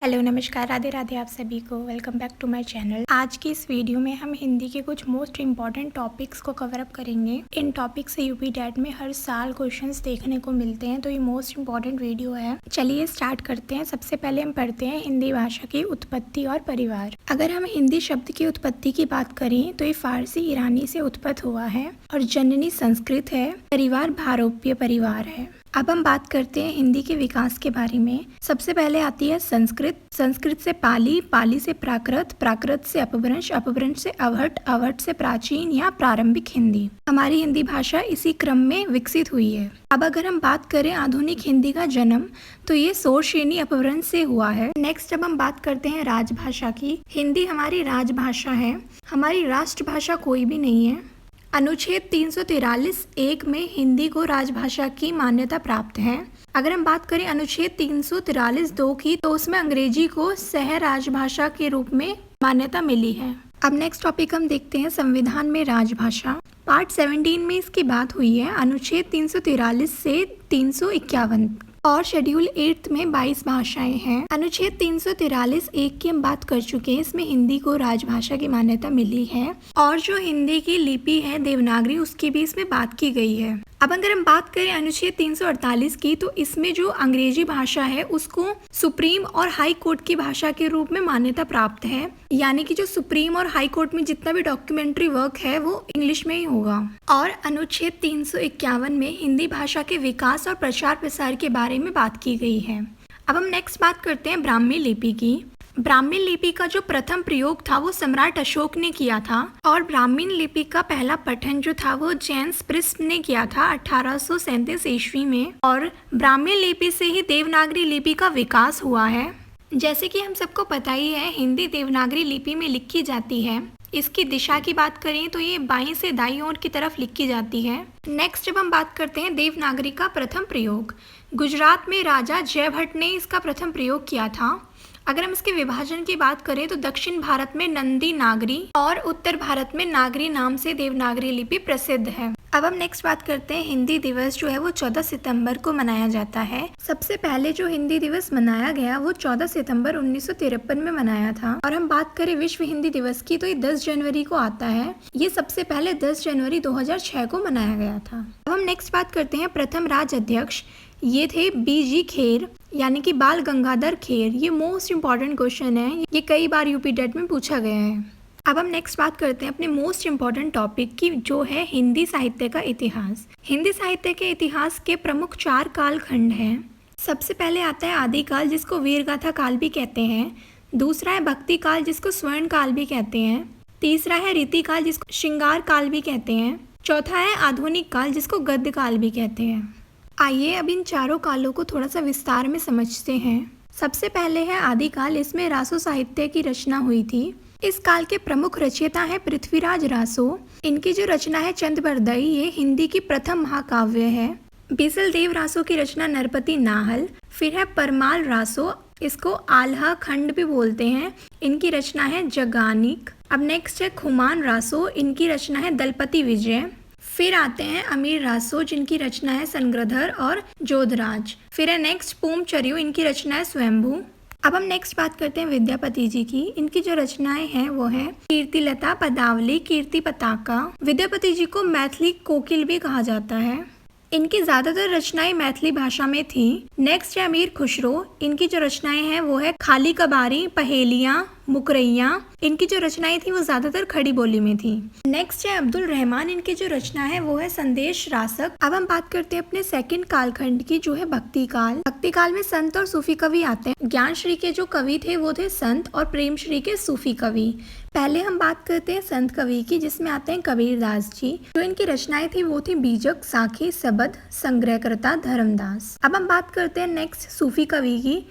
Hello नमस्कार, राधे राधे आप सभी को। Welcome back to my channel. आज की इस वीडियो में हम हिंदी के कुछ मोस्ट इम्पॉर्टेंट टॉपिक्स को कवर अप करेंगे। इन टॉपिक से यूपी डैट में हर साल क्वेश्चंस देखने को मिलते हैं, तो ये मोस्ट इम्पॉर्टेंट वीडियो है। चलिए स्टार्ट करते हैं। सबसे पहले हम पढ़ते हैं हिंदी भाषा की उत्पत्ति और परिवार। अगर हम हिंदी शब्द की उत्पत्ति की बात करें तो ये फारसी ईरानी से उत्पत्त हुआ है और जननी संस्कृत है, परिवार भारोप्य परिवार है। अब हम बात करते हैं हिंदी के विकास के बारे में। सबसे पहले आती है संस्कृत, संस्कृत से पाली, पाली से प्राकृत, प्राकृत से अपभ्रंश, अपभ्रंश से अवहट, अवहट से प्राचीन या प्रारंभिक हिंदी। हमारी हिंदी भाषा इसी क्रम में विकसित हुई है। अब अगर हम बात करें आधुनिक हिंदी का जन्म, तो ये शोरशेनी अपभ्रंश से हुआ है। नेक्स्ट अब हम बात करते हैं राजभाषा की। हिंदी हमारी राजभाषा है, हमारी राष्ट्रभाषा कोई भी नहीं है। अनुच्छेद 343(1) में हिंदी को राजभाषा की मान्यता प्राप्त है। अगर हम बात करें अनुच्छेद 343(2) की, तो उसमें अंग्रेजी को सह राजभाषा के रूप में मान्यता मिली है। अब नेक्स्ट टॉपिक हम देखते हैं संविधान में राजभाषा। पार्ट 17 में इसकी बात हुई है। अनुच्छेद 343 से 351 और शेड्यूल 8 में 22 भाषाएं हैं। अनुच्छेद 343(1) की हम बात कर चुके हैं, इसमें हिंदी को राजभाषा की मान्यता मिली है। और जो हिंदी की लिपि है देवनागरी, उसकी भी इसमें बात की गई है। अब अगर हम बात करें अनुच्छेद 348 की, तो इसमें जो अंग्रेजी भाषा है उसको सुप्रीम और हाई कोर्ट की भाषा के रूप में मान्यता प्राप्त है। यानी कि जो सुप्रीम और हाई कोर्ट में जितना भी डॉक्यूमेंट्री वर्क है वो इंग्लिश में ही होगा। और अनुच्छेद 351 में हिंदी भाषा के विकास और प्रचार प्रसार के बारे में बात की गई है। अब हम नेक्स्ट बात करते हैं ब्राह्मी लिपि की। ब्राह्मी लिपि का जो प्रथम प्रयोग था वो सम्राट अशोक ने किया था, और ब्राह्मी लिपि का पहला पठन जो था वो जेम्स प्रिस्प ने किया था 1837 ईस्वी में। और ब्राह्मी लिपि से ही देवनागरी लिपि का विकास हुआ है। जैसे कि हम सबको पता ही है, हिंदी देवनागरी लिपि में लिखी जाती है। इसकी दिशा की बात करें तो ये बाईं से दाईं ओर की तरफ लिखी जाती है। नेक्स्ट जब हम बात करते हैं देवनागरी का प्रथम प्रयोग, गुजरात में राजा जयभट्ट ने इसका प्रथम प्रयोग किया था। अगर हम इसके विभाजन की बात करें तो दक्षिण भारत में नंदी नागरी और उत्तर भारत में नागरी नाम से देवनागरी लिपि प्रसिद्ध है। अब हम नेक्स्ट बात करते हैं हिंदी दिवस जो है वो 14 सितंबर को मनाया जाता है। सबसे पहले जो हिंदी दिवस मनाया गया वो 14 सितंबर 1953 में मनाया था। और हम बात करें विश्व हिंदी दिवस की, तो ये 10 जनवरी को आता है। ये सबसे पहले 10 जनवरी 2006 को मनाया गया था। अब हम नेक्स्ट बात करते हैं प्रथम राज्य अध्यक्ष। ये थे BG खेर, यानी कि बाल गंगाधर खेर। ये मोस्ट इम्पॉर्टेंट क्वेश्चन है, ये कई बार यूपी टेट में पूछा गया है। अब हम नेक्स्ट बात करते हैं अपने मोस्ट इम्पॉर्टेंट टॉपिक की, जो है हिंदी साहित्य का इतिहास। हिंदी साहित्य के इतिहास के प्रमुख 4 कालखंड हैं। सबसे पहले आता है आदिकाल, जिसको वीरगाथा काल भी कहते हैं। दूसरा है भक्ति काल, जिसको स्वर्ण काल भी कहते हैं। तीसरा है रीति काल, जिसको श्रृंगार काल भी कहते हैं। चौथा है आधुनिक काल, जिसको गद्य काल भी कहते हैं। आइए अब इन चारों कालों को थोड़ा सा विस्तार में समझते हैं। सबसे पहले है आदिकाल, इसमें रासो साहित्य की रचना हुई थी। इस काल के प्रमुख रचयिता है पृथ्वीराज रासो। इनकी जो रचना है चंद्रबरदई, ये हिंदी की प्रथम महाकाव्य है। बीसल देव रासो की रचना नरपति नाहल। फिर है परमाल रासो, इसको आल्हा खंड भी बोलते हैं। इनकी रचना है जगानिक। अब नेक्स्ट है खुमान रासो, इनकी रचना है दलपति विजय। फिर आते हैं अमीर रासो, जिनकी रचना है संग्रधर और जोधराज। फिर है नेक्स्ट पूमचर्यो, इनकी रचना है स्वयंभू। अब हम नेक्स्ट बात करते हैं विद्यापति जी की। इनकी जो रचनाएं हैं वो है कीर्तिलता, पदावली, कीर्ति पताका। विद्यापति जी को मैथिली कोकिल भी कहा जाता है। इनकी ज्यादातर रचनाएं मैथिली भाषा में थी। नेक्स्ट है अमीर खुसरो, इनकी जो रचनाएं हैं वो है खाली कबारी, पहेलियां, मुकरैया। इनकी जो रचनाएं थी वो ज्यादातर खड़ी बोली में थी। नेक्स्ट है अब्दुल रहमान, इनकी जो रचना है वो है संदेश रासक। अब हम बात करते हैं अपने सेकंड कालखंड की, जो है भक्ति काल। भक्ति काल में संत और सूफी कवि आते हैं। ज्ञान श्री के जो कवि थे वो थे संत, और प्रेम श्री के सूफी कवि। पहले हम बात करते हैं संत कवि की, जिसमें आते हैं कबीरदास जी। जो इनकी रचनाएं थी वो थी बीजक, साखी, सबद, संग्रहकर्ता, धर्मदास। अब हम बात करते हैं नेक्स्ट सूफी कवि की,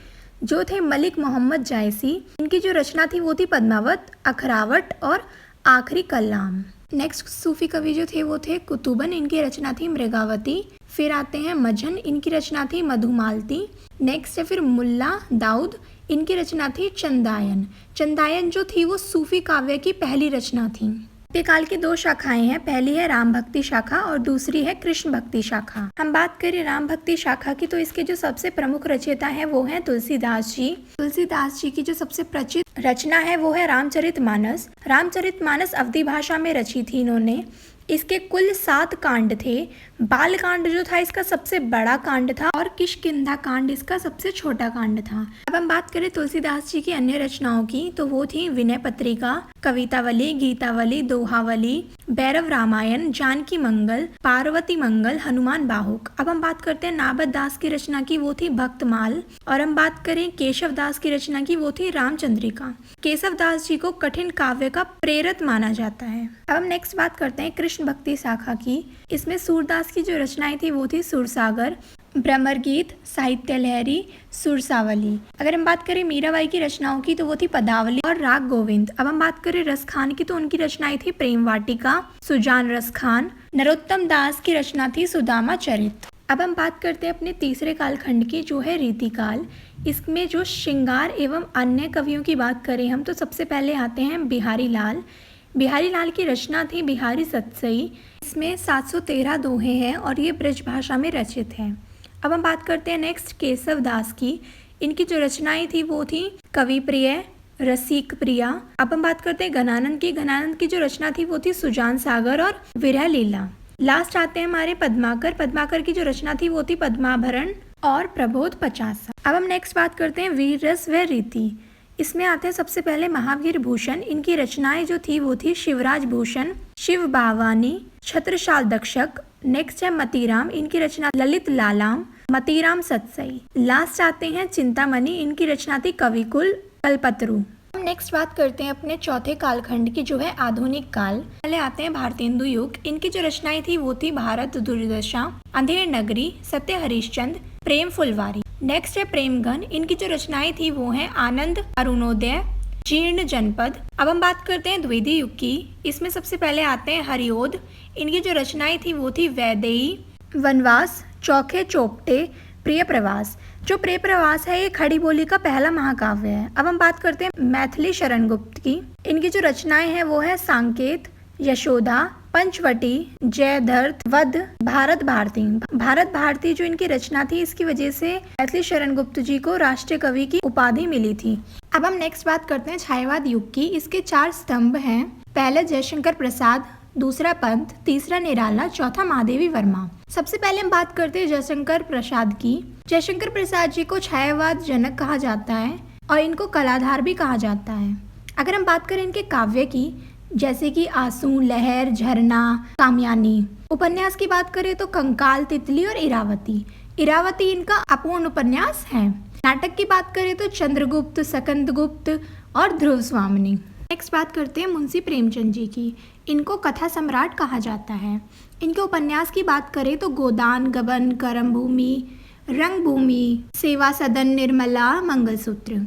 जो थे मलिक मोहम्मद जायसी। इनकी जो रचना थी वो थी पद्मावत, अखरावट और आखिरी कलाम। नेक्स्ट सूफी कवि जो थे वो थे कुतुबन, इनकी रचना थी मृगावती। फिर आते हैं मजन, इनकी रचना थी मधुमालती। नेक्स्ट है फिर मुल्ला दाऊद, इनकी रचना थी चंदायन। चंदायन जो थी वो सूफी काव्य की पहली रचना थी। भक्ति काल की दो शाखाएं हैं, पहली है राम भक्ति शाखा और दूसरी है कृष्ण भक्ति शाखा। हम बात करें राम भक्ति शाखा की तो इसके जो सबसे प्रमुख रचयिता है वो है तुलसीदास जी। तुलसीदास जी की जो सबसे प्रचलित रचना है वो है रामचरितमानस। रामचरितमानस अवधी भाषा में रची थी इन्होंने। इसके कुल 7 कांड थे। बाल कांड जो था इसका सबसे बड़ा कांड था और किष्किंधा कांड इसका सबसे छोटा कांड था। अब हम बात करें तुलसीदास जी की अन्य रचनाओं की तो वो थी विनय पत्रिका, कवितावली, गीतावली, दोहावली, भैरव रामायण, जानकी मंगल, पार्वती मंगल, हनुमान बाहुक। अब हम बात करते हैं नाबद दास की रचना की, वो थी भक्तमाल। और हम बात करें केशव दास की रचना की, वो थी रामचंद्रिका। केशव दास जी को कठिन काव्य का प्रेरक माना जाता है। अब हम नेक्स्ट बात करते हैं कृष्ण भक्ति शाखा की। इसमें सूरदास की जो रचनाएं थी वो थी सुरसागर, भ्रमर गीत, साहित्य लहरी, सुरसावली। अगर हम बात करें मीराबाई की रचनाओं की तो वो थी पदावली और राग गोविंद। अब हम बात करें रसखान की तो उनकी रचनाएं थी प्रेम वाटिका, सुजान रसखान। नरोत्तम दास की रचना थी सुदामा चरित। अब हम बात करते हैं अपने तीसरे कालखंड की जो है रीतिकाल। इसमें जो श्रृंगार एवं अन्य कवियों की बात करें हम तो सबसे पहले आते हैं बिहारी लाल। बिहारी लाल की रचना थी बिहारी सतसई। इसमें 713 दोहे हैं और ये ब्रज भाषा में रचित है। अब हम बात करते हैं नेक्स्ट केशव दास की। इनकी जो रचनाएं थी वो थी कवि प्रिय, रसिक प्रिया। अब हम बात करते हैं घनानंद की। घनानंद की जो रचना थी वो थी सुजान सागर और विरह लीला। लास्ट आते हैं हमारे पद्माकर। पद्माकर की जो रचना थी वो थी पद्माभरण और प्रबोध 50। अब हम नेक्स्ट बात करते हैं वीर रस व रीति। इसमें आते हैं सबसे पहले महावीर भूषण। इनकी रचनाएं जो थी वो थी शिवराज भूषण, शिव बावानी, छत्रसाल दक्षक। नेक्स्ट है मतीराम। इनकी रचना ललित लालाम, मतीराम सतसई। लास्ट आते हैं चिंतामणि। इनकी रचना थी कविकुल, कल्पतरु। हम नेक्स्ट बात करते हैं अपने चौथे कालखंड की जो है आधुनिक काल। पहले आते हैं भारतेंदु युग। इनकी जो रचनाएं थी वो थी भारत दुर्दशा, अंधेर नगरी, सत्य हरिश्चंद्र, प्रेम फुलवारी। नेक्स्ट है प्रेमगन। इनकी जो रचनाएं थी वो है आनंद, अरुणोदय, जीर्ण जनपद। अब हम बात करते हैं द्विवेदी युग की। इसमें सबसे पहले आते हैं हरिओद। इनकी जो रचनाएं थी वो थी वैदेही, वनवास, चौखे चौपटे, प्रिय प्रवास। जो प्रिय प्रवास है ये खड़ी बोली का पहला महाकाव्य है। अब हम बात करते हैं मैथिली शरण गुप्त की। इनकी जो रचनाएं हैं वो है सांकेत, यशोदा, पंचवटी, जयधर्त, वध, भारत भारती। भारत भारती जो इनकी रचना थी इसकी वजह से मैथिली शरण गुप्त जी को राष्ट्रीय कवि की उपाधि मिली थी। अब हम नेक्स्ट बात करते हैं छायावाद युग की। इसके 4 स्तंभ हैं। पहला जयशंकर प्रसाद, दूसरा पंत, तीसरा निराला, चौथा महादेवी वर्मा। सबसे पहले हम बात करते हैं जयशंकर प्रसाद की। जयशंकर प्रसाद जी को छायावाद जनक कहा जाता है और इनको कलाधार भी कहा जाता है। अगर हम बात करें इनके काव्य की जैसे कि आंसू, लहर, झरना, कामयानी। उपन्यास की बात करें तो कंकाल, तितली और इरावती। इरावती इनका अपूर्ण उपन्यास है। नाटक की बात करें तो चंद्रगुप्त, सकंदगुप्त और ध्रुव स्वामिनी। नेक्स्ट बात करते हैं मुंशी प्रेमचंद जी की। इनको कथा सम्राट कहा जाता है। इनके उपन्यास की बात करें तो गोदान, गबन, करम भूमि, रंगभूमि, सेवा सदन, निर्मला, मंगलसूत्र।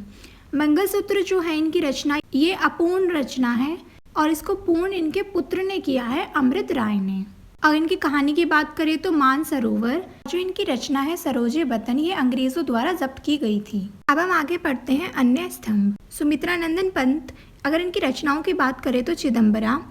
मंगलसूत्र जो है इनकी रचना ये अपूर्ण रचना है और इसको पूर्ण इनके पुत्र ने किया है, अमृत राय ने। और इनकी कहानी की बात करें तो मानसरोवर जो इनकी रचना है सरोजे बतन, ये अंग्रेजों द्वारा जब्त की गई थी। अब हम आगे पढ़ते हैं अन्य स्तंभ। सुमित्रा नंदन पंत। अगर इनकी रचनाओं की बात करें तो चिदम्बरा,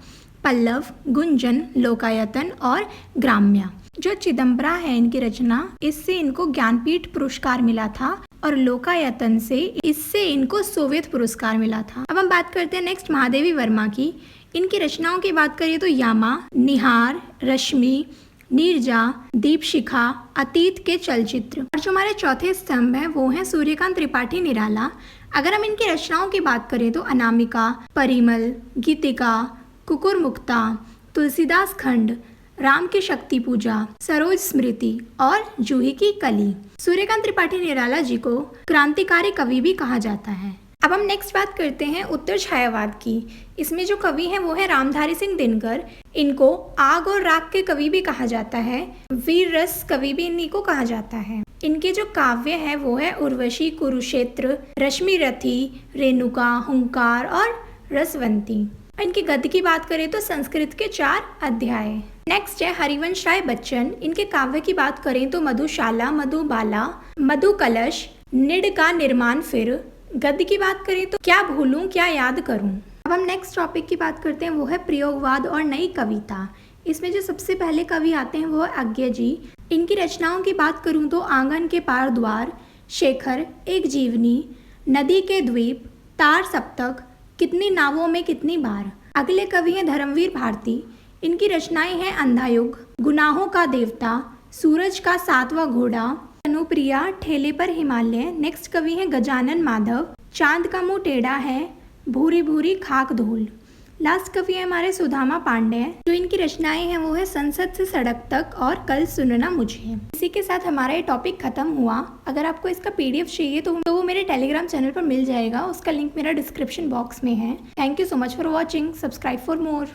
पल्लव, गुंजन, लोकायतन और ग्राम्या। जो चिदम्बरा है इनकी रचना, इससे इनको ज्ञानपीठ पुरस्कार मिला था और लोकायतन से इससे इनको सोवियत पुरस्कार मिला था। अब हम बात करते हैं नेक्स्ट महादेवी वर्मा की। इनकी रचनाओं की बात करें तो यामा, निहार, रश्मि, नीरजा, दीपशिखा, अतीत के चलचित्र। और जो हमारे चौथे स्तंभ है वो है सूर्यकांत त्रिपाठी निराला। अगर हम इनकी रचनाओं की बात करें तो अनामिका, परिमल, गीतिका, कुकुरमुक्ता, तुलसीदास खंड, राम की शक्ति पूजा, सरोज स्मृति और जूही की कली। सूर्यकांत त्रिपाठी निराला जी को क्रांतिकारी कवि भी कहा जाता है। अब हम नेक्स्ट बात करते हैं उत्तर छायावाद की। इसमें जो कवि हैं वो है रामधारी सिंह दिनकर। इनको आग और राग के कवि भी कहा जाता है। वीर रस कवि भी इन्हीं को कहा जाता है। इनके जो काव्य है वो है उर्वशी, कुरुक्षेत्र, रश्मि रथी, रेणुका, हुंकार और रसवंती। इनकी गद्य की बात करें तो संस्कृत के 4 अध्याय। नेक्स्ट है हरिवंश राय बच्चन। इनके काव्य की बात करें तो मधुशाला, मधुबाला, मधु कलश, निड का निर्माण। फिर गद्य की बात करें तो क्या भूलूं क्या याद करूं। अब अब हम नेक्स्ट टॉपिक की बात करते हैं, वो है प्रयोगवाद और नई कविता। इसमें जो सबसे पहले कवि आते हैं वो है अज्ञे जी। इनकी रचनाओं की बात करूं तो आंगन के पार द्वार, शेखर, एक जीवनी, नदी के द्वीप, तार सप्तक, कितनी नावों में कितनी बार। अगले कवि हैं धर्मवीर भारती। इनकी रचनाएं हैं अंधायुग, गुनाहों का देवता, सूरज का सातवां घोड़ा, अनुप्रिया, ठेले पर हिमालय। नेक्स्ट कवि हैं गजानन माधव। चांद का मुंह टेढ़ा है, भूरी भूरी खाक धूल। लास्ट कवि है हमारे सुदामा पांडे। जो इनकी रचनाएं हैं वो है संसद से सड़क तक और कल सुनना मुझे। इसी के साथ हमारा ये टॉपिक खत्म हुआ। अगर आपको इसका पीडीएफ चाहिए तो वो मेरे टेलीग्राम चैनल पर मिल जाएगा, उसका लिंक मेरा डिस्क्रिप्शन बॉक्स में है। Thank you so much for watching, subscribe for more.